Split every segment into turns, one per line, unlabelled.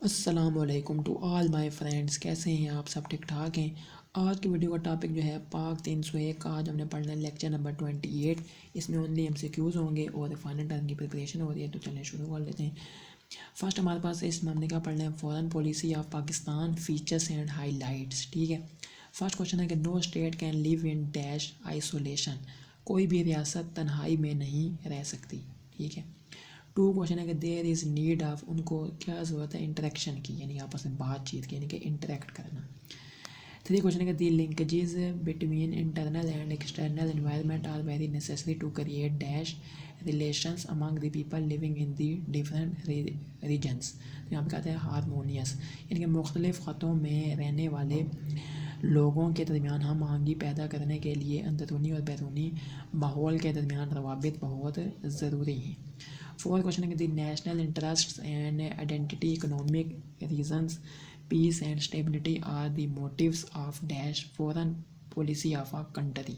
السلام علیکم to all my friends, کیسے ہیں آپ؟ سب ٹھیک ٹھاک ہیں؟ آج کی ویڈیو کا ٹاپک جو ہے پاک 301 کا آج ہم نے پڑھنا ہے لیکچر نمبر 28۔ اس میں اونلی MCQs ہوں گے اور فائنل ٹرم کی پریپریشن ہو رہی ہے، تو چلیں شروع کر لیتے ہیں۔ فرسٹ ہمارے پاس اس میں ہم نے کیا پڑھنا ہے؟ Foreign policy of Pakistan, features and ہائی لائٹس، ٹھیک ہے۔ فرسٹ کوشچن ہے کہ no state can live in dash isolation, کوئی بھی ریاست تنہائی میں نہیں رہ سکتی، ٹھیک ہے۔ ٹو کوشچن ہے کہ دیر از نیڈ آف، ان کو کیا ضرورت ہے؟ انٹریکشن کی، یعنی آپس میں بات چیت کی، یعنی کہ انٹریکٹ کرنا۔ تھری کوشچن ہے کہ the linkages between internal and external environment are very necessary to create dash relations among the people living in the different regions, یہاں پہ کہتے ہیں ہارمونیس، یعنی کہ مختلف خطوں میں رہنے والے لوگوں کے درمیان ہم آہنگی پیدا کرنے کے لیے اندرونی اور بیرونی ماحول کے درمیان روابط بہت ضروری ہیں۔ فورتھ کوشچن ہے کہ the national interest and identity, economic reasons, peace and stability are the motives of dash foreign policy of a country.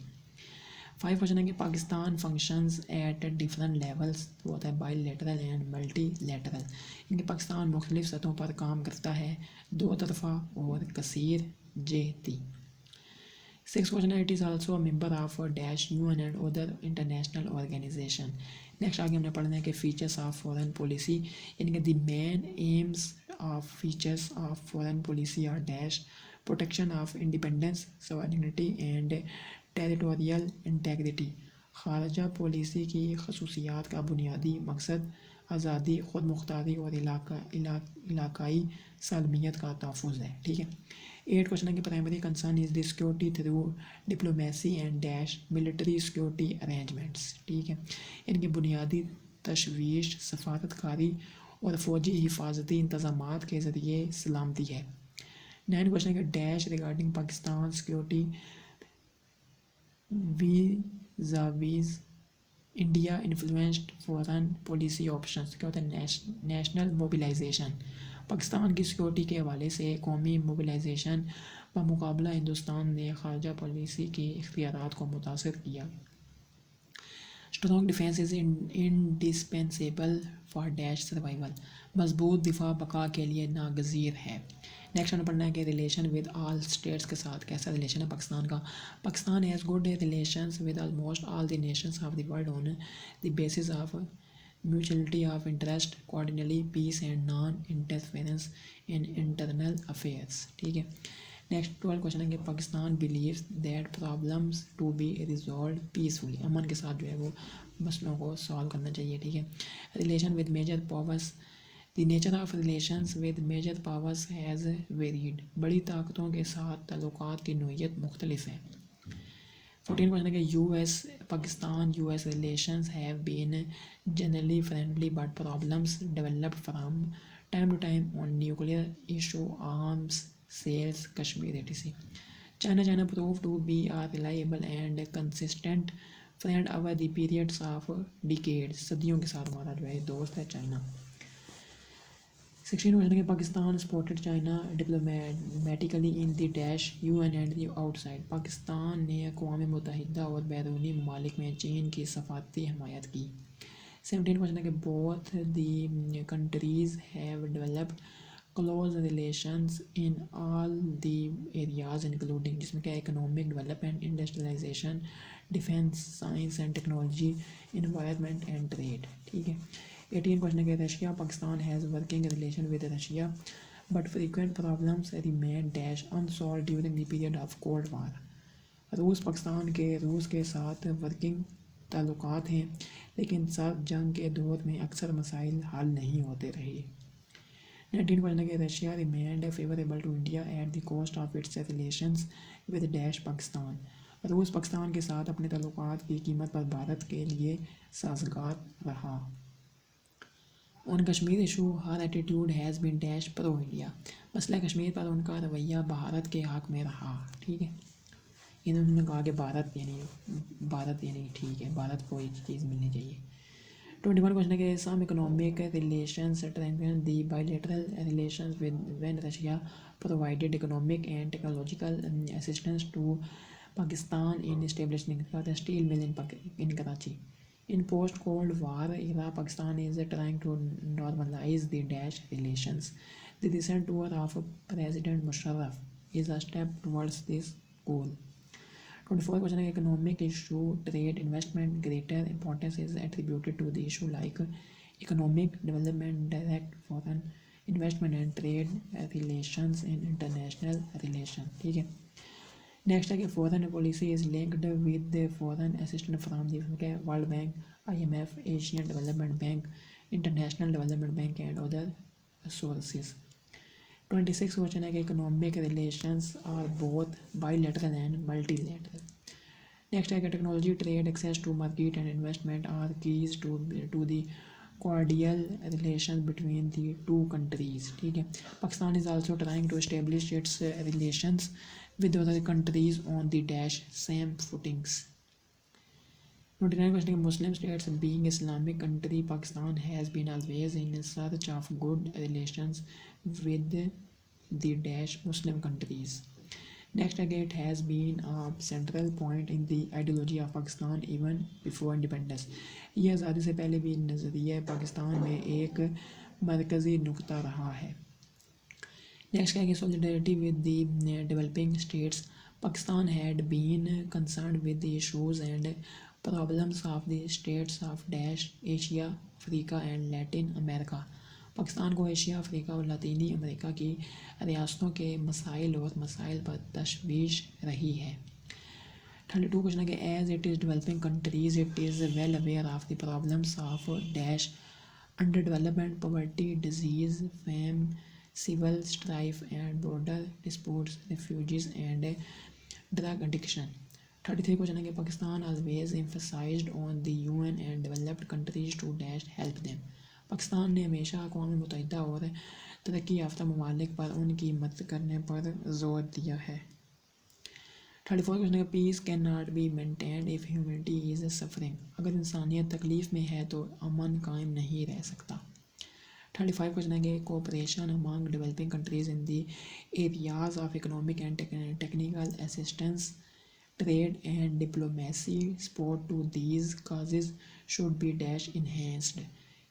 Five question ہے کہ Pakistan functions at different levels, تو ہوتا ہے bilateral and multilateral, یعنی کہ پاکستان مختلف سطحوں پر کام کرتا ہے، دو طرفہ اور کثیر جہتی۔ سکس کوشچن ہے it is also a member of dash UN and other international organisation. Next آگے ہم نے پڑھنا ہے کہ فیچرس آف فورن پالیسی، یعنی کہ the main aims of features of foreign policy are dash protection of independence, sovereignty and territorial integrity, خارجہ policy کی خصوصیات کا بنیادی مقصد آزادی، خود مختاری اور علاقائی سالمیت کا تحفظ ہے، ٹھیک ہے۔ ایٹ کوشچن ہے کہ primary concern is the security through diplomacy and dash military security arrangements, ٹھیک ہے، یعنی کہ بنیادی تشویش سفارت کاری اور فوجی حفاظتی انتظامات کے ذریعے سلامتی ہے۔ نائن کوشچن ہے کہ dash regarding Pakistan security vis a vis India influenced foreign policy options, کیا ہوتا ہے؟ نیشنل موبلائزیشن، پاکستان کی سیکورٹی کے حوالے سے قومی موبلائزیشن بمقابلہ ہندوستان نے خارجہ پالیسی کے اختیارات کو متاثر کیا۔ Strong defence is indispensable for dash survival, مضبوط دفاع بقا کے لیے ناگزیر ہے۔ نیکسٹ ہمیں پڑھنا ہے کہ ریلیشن ود آل اسٹیٹس کے ساتھ کیسا ریلیشن ہے پاکستان کا؟ Pakistan has good relations with almost all the nations of the world on the basis of mutuality of interest, cordially peace and non interference in internal affairs, ٹھیک ہے۔ Next 12 question ہے کہ Pakistan believes that problems to be resolved peacefully, امن کے ساتھ جو ہے وہ مسئلوں کو سالو کرنا چاہیے، ٹھیک ہے۔ Relation with major powers, the nature of relations with major powers has varied, بڑی طاقتوں کے ساتھ تعلقات کی نوعیت مختلف ہے۔ 14 کوشچن ہے کہ Pakistan US relations have been generally friendly but problems developed from time to time on nuclear issue, arms sales, Kashmir etc۔ China proved to be a reliable and consistent friend over the periods of decades، صدیوں کے ساتھ ہمارا جو ہے دوست ہے China. 16 question ہے کہ Pakistan supported China diplomatically in the dash UN and the outside, Pakistan نے اقوام متحدہ اور بیرونی ممالک میں چین کی سفارتی حمایت کی۔ 17 کوشچن ہے کہ both the countries have developed close relations in all the areas including، جس میں کیا economic development, industrialisation, defence, science and technology, environment and trade, ٹھیک ہے۔ 18 کوشچن ہے کہ Russia Pakistan has working relation with Russia but frequent problems remain dash unsolved during the period of cold war, روس کے ساتھ ورکنگ تعلقات ہیں لیکن سرد جنگ کے دور میں اکثر مسائل حل نہیں ہوتے رہے۔ 19 کوشچن ہے کہ Russia remained favourable to India at the cost of its relations with dash Pakistan, روس پاکستان کے ساتھ اپنے تعلقات کی قیمت پر بھارت کے لیے سازگار رہا۔ In Kashmir issue her attitude has been dash pro India, مسئلہ کشمیر پر ان کا رویہ بھارت کے حق میں رہا، ٹھیک ہے۔ انہوں نے کہا کہ بھارت یعنی ٹھیک ہے، بھارت کو ایک چیز ملنی چاہیے۔ 21 کوشچن ہے کہ سم اکنامک ریلیشنز strengthen دی bilateral relations when Russia provided economic and technological assistance to Pakistan in establishing a steel mill in Karachi، In post-Cold War era, Pakistan is trying to normalize the dash relations. The recent tour of President Musharraf is a step towards this goal. 24 question है economic issue, trade, investment, greater importance is attributed to the issue like economic development, direct foreign investment and trade relations in international relations. ठीक है. Next है कि foreign policy is linked with the foreign assistance from the World Bank, IMF, Asian Development Bank, International Development Bank and other sources. 26 question है कि economic relations are both bilateral and multilateral. Next है कि technology, trade, access to market and investment are keys to the cordial relations between the two countries. ठीक है. Pakistan is also trying to establish its relations with other countries on the dash same footings. 29 question है Muslim states being Islamic country, Pakistan has been always in search of good relations with the dash Muslim countries. Next again, it has been a central point in the ideology of Pakistan even before independence. ये आज़ादी से पहले भी नज़रिया पाकिस्तान में एक मरकज़ी नुक्ता रहा है. Next है कि solidarity with the developing states. Pakistan had been concerned with the issues and problems of the states of dash Asia, Africa and Latin America. Pakistan को एशिया, अफ्रीका और लातीनी अमेरिका की रियासतों के मसाइल और मसाइल पर तशवीश रही है. 32 क्वेश्चन है कि as it is developing countries it is well aware of the problems of dash under development, poverty, disease, famine, civil strife and border disputes, refugees and drug addiction. 33 question है कि Pakistan always emphasized on the UN and developed countries to dash help them. Pakistan ने हमेशा अक़वाम मुत्तहिदा और तरक्की याफ्ता ममालिक पर उनकी मदद करने पर जोर दिया है. 34 क्वेश्चन है piece can not be maintained if humanity is suffering. अगर इंसानियत तकलीफ़ में है तो अमन कायम नहीं रह सकता. 35 क्वेश्चन है कि cooperation among developing countries in the areas of economic and technical assistance, trade and diplomacy, support to these causes should be dash enhanced.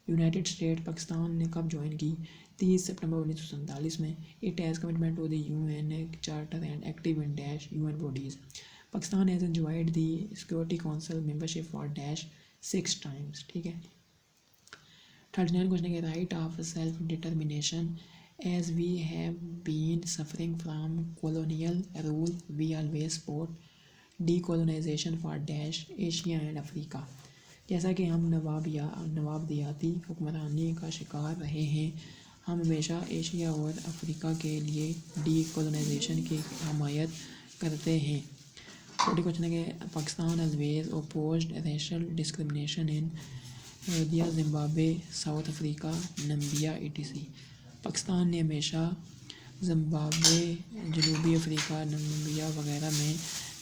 United State Pakistan ने कब ज्वाइन की? 30 सितंबर 1947 में. It has commitment to the UN charter and active in dash UN bodies. Pakistan has enjoyed the Security Council membership for dash 6 times. ठीक है. 39 question है right of self determination. As we have been suffering from colonial rule we always support decolonisation for dash Asia and Africa. जैसा कि हम नवाबदियाती हुक्मरानी का शिकार रहे हैं, हम हमेशा एशिया और अफ्रीका के लिए डीकोलोनाइजेशन की हमायत करते हैं. 40 क्वेश्चन है कि Pakistan always opposed racial discrimination in India, Zimbabwe, south Africa, Namibia etc. Pakistan ने हमेशा जिम्बाब्वे, जनूबी अफ्रीका, नमीबिया वगैरह में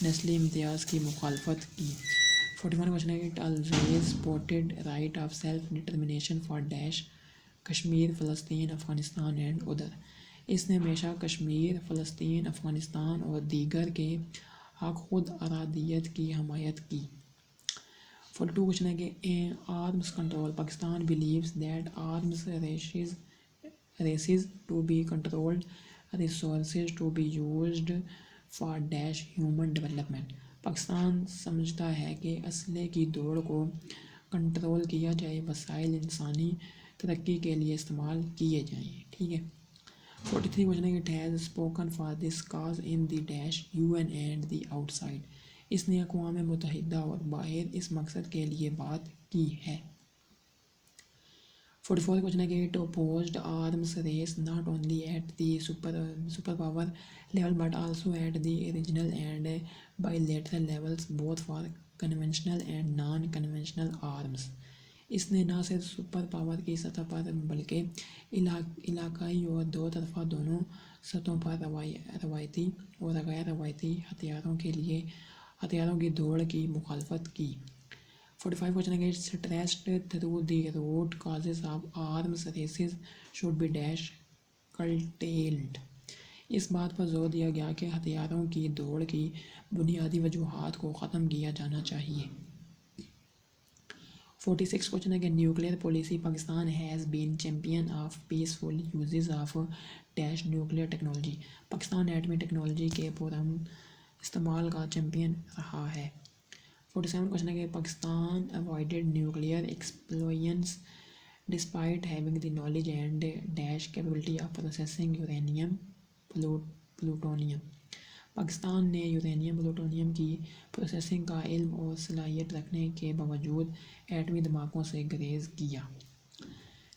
नस्ली इम्तियाज़ की मुखालफत की. 41 क्वेश्चन है it always supported right of self determination for dash Kashmir, Palestine, Afghanistan and उधर. इसने हमेशा कश्मीर, फ़लस्तीन, अफ़गानिस्तान और दीगर के हक़ खुद अरादियत की हमायत की. 42 क्वेश्चन है कि arms control. Pakistan believes that arms races to be controlled, resources to be used for dash human development. Pakistan समझता है कि असले की दौड़ को कंट्रोल किया जाए, वसाइल इंसानी तरक्की के लिए इस्तेमाल किए जाएँ. ठीक है. 43 क्वेश्चन है it has spoken for this cause in the dash UN and the outside. इसने अक़वाम मुत्तहिदा और बाहर इस मकसद के लिए बात की है. 44 क्वेश्चन है कि it opposed arms race not only at the super power level but also at the regional and bilateral levels both for conventional and non conventional arms. इसने न सिर्फ सुपर पावर की सतह पर बल्कि इलाकाई और दो तरफा दोनों सतहों पर रवायती और गैर रवायती हथियारों की दौड़ की मुखालफत की. 45 क्वेश्चन है stressed through the root causes of arms races should be dash curtailed. इस बात पर जोर दिया गया कि हथियारों की दौड़ की बुनियादी वजूहात को ख़त्म किया जाना चाहिए. 46 क्वेश्चन है कि nuclear policy Pakistan has been champion of peaceful uses of dash nuclear technology. Pakistan एटमी टेक्नोलॉजी के पुरअमन इस्तेमाल का चैम्पियन रहा है। 47 क्वेश्चन है कि Pakistan avoided nuclear explosions despite having the knowledge and dash capability of processing uranium plutonium. Pakistan ने यूरेनियम प्लूटोनियम की प्रोसेसिंग का इल्म और सलाहियत रखने के बावजूद एटमी धमाकों से गुरेज किया।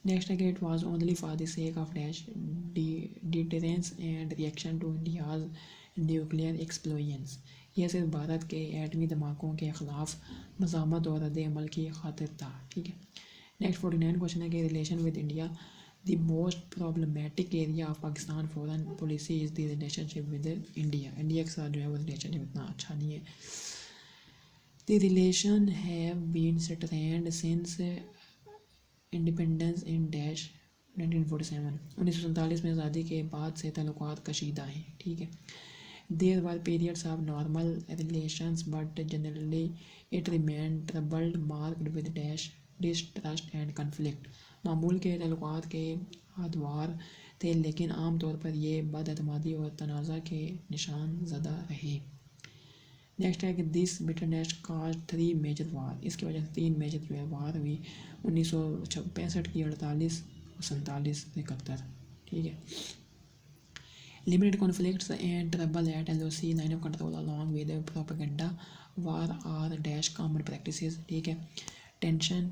नेक्स्ट है कि it was only for the sake of dash deterrence and reaction to India's nuclear explosions. यह सिर्फ भारत के एटमी धमाकों के ख़िलाफ़ मज़ामत और रद्द अमल की खातिर था। ठीक है। नेक्स्ट 49 क्वेश्चन है कि relation with India the most problematic area of Pakistan foreign policy is the relationship with India. India के साथ जो है वो रिलेशनशिप इतना अच्छा नहीं है। The relation have been strained since independence in dash 1947। 1947 में आज़ादी के बाद से ताल्लुकात कशीदा हैं। ठीक है। There were periods of normal relations but generally it remain troubled marked with dash distrust and conflict. मामूल के ताल्लुकात के अदवार थे लेकिन आम तौर पर ये बदअतमादी और तनाज़ा के निशान ज़दा रहे। नेक्स्ट है कि दिस बिटरनेस काज 3 मेजर वार। इसकी वजह से 3 मेजर जो है वार हुई 1965 की, 48 और 47 71। ठीक है। Limited conflicts and trouble at LOC line of control along with propaganda war are dash common practices. ठीक है। टेंशन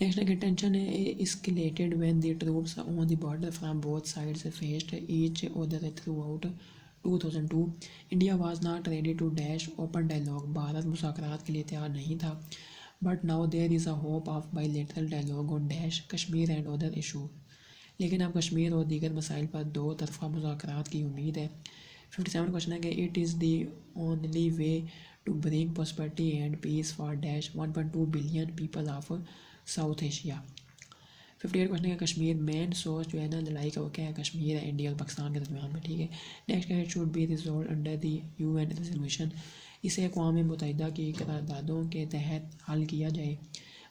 नेक्स्ट है कि tension escalated when the troops on the border from both sides faced each other throughout 2002. India was not ready to dash open dialogue. Bharat मुज़ाकरात के लिए तैयार नहीं था। But now there is a hope of bilateral dialogue on dash Kashmir and other issue. लेकिन अब कश्मीर और दीगर मसाइल पर दो तरफ़ा मुज़ाकरात की उम्मीद है। 57 क्वेश्चन है कि it is the only way to bring prosperity and peace for dash 1.2 billion people of South Asia. 58 question है कश्मीर मेन सोर्स जो है ना लड़ाई का वो क्या है, कश्मीर है इंडिया और पाकिस्तान के दरमियान में। ठीक है। नेक्स्ट है it should be resolve under the UN resolution. इसे अक़वाम मुत्तहिदा की करारदादों के तहत हल किया जाए।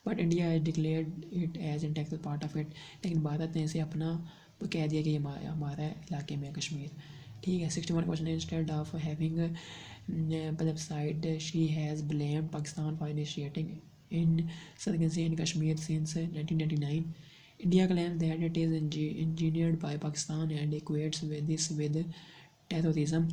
But India has declared it as integral part of it. लेकिन भारत ने इसे अपना कह दिया कि ये हमारा इलाके में कश्मीर। ठीक है। 61 क्वेश्चन है instead of having plebiscite she has blamed Pakistan for initiating insurgency in Kashmir since 1999. India claims that it is engineered by Pakistan and equates this with terrorism.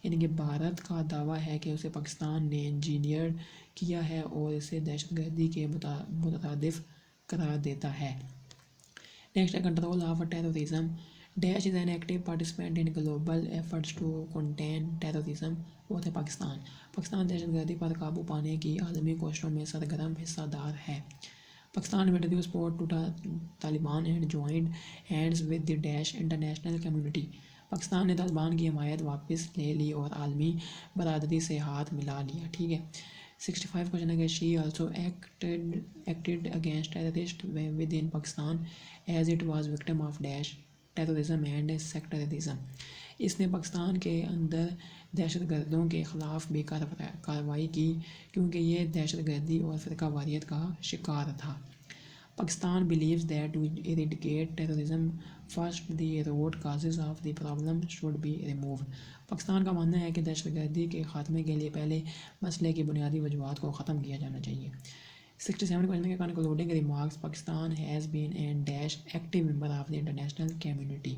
यानी कि भारत का दावा है कि उसे पाकिस्तान ने इंजीनियर किया है और इसे दहशतगर्दी के मुतरादिफ करार देता है। नेक्स्ट है control of terrorism. Dash is an active participant in global efforts to contain terrorism. वो थे पाकिस्तान। पाकिस्तान दहशतगर्दी पर काबू पाने की आलमी कोशिशों में सरगर्म हिस्सादार है। Pakistan withdrew support to Taliban and joined hands with the dash international community. Pakistan ने तालिबान की हमायत वापस ले ली और आलमी बरादरी से हाथ मिला लिया। ठीक है। 65 क्वेश्चन है कि she also acted against terrorist within Pakistan as it was victim of dash terrorism and sectarianism. इसने पाकिस्तान के अंदर दहशतगर्दों के ख़िलाफ़ भी कार्रवाई की क्योंकि ये दहशतगर्दी और फ़िरकावारियत का शिकार था। Pakistan believes that to eradicate terrorism first the root causes of the problem should be removed. Pakistan का मानना है कि दहशतगर्दी के ख़ात्मे के लिए पहले मसले की बुनियादी वजूहात को ख़त्म किया जाना चाहिए। 67 क्वेश्चन के concluding remarks Pakistan has been an dash active member of the international community.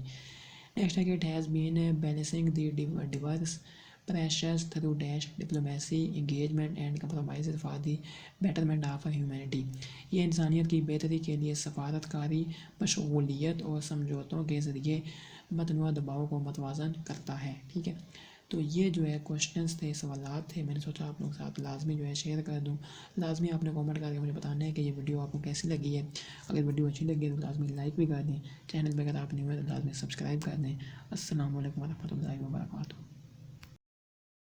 Next है कि it has been balancing the diverse pressures through dash diplomacy engagement and compromises for the betterment of humanity. ये इंसानियत की बेहतरी के लिए सफारतकारी मशगूलियत और समझौतों के ज़रिए मतनूआ दबाव को मतवाज़न करता है। ठीक है। तो ये जो है क्वेश्चंस थे, सवालात थे, मैंने सोचा आप लोगों के साथ लाजमी जो है शेयर कर दूँ। लाजमी आपने कमेंट करके मुझे बताना है कि ये वीडियो आपको कैसी लगी है। अगर वीडियो अच्छी लगी तो लाजमी लाइक भी कर दें। चैनल पर अगर आप नहीं हुए तो लाजमी सब्सक्राइब कर दें। अस्सलाम वालेकुम व रहमतुल्लाहि व बरकातुहू।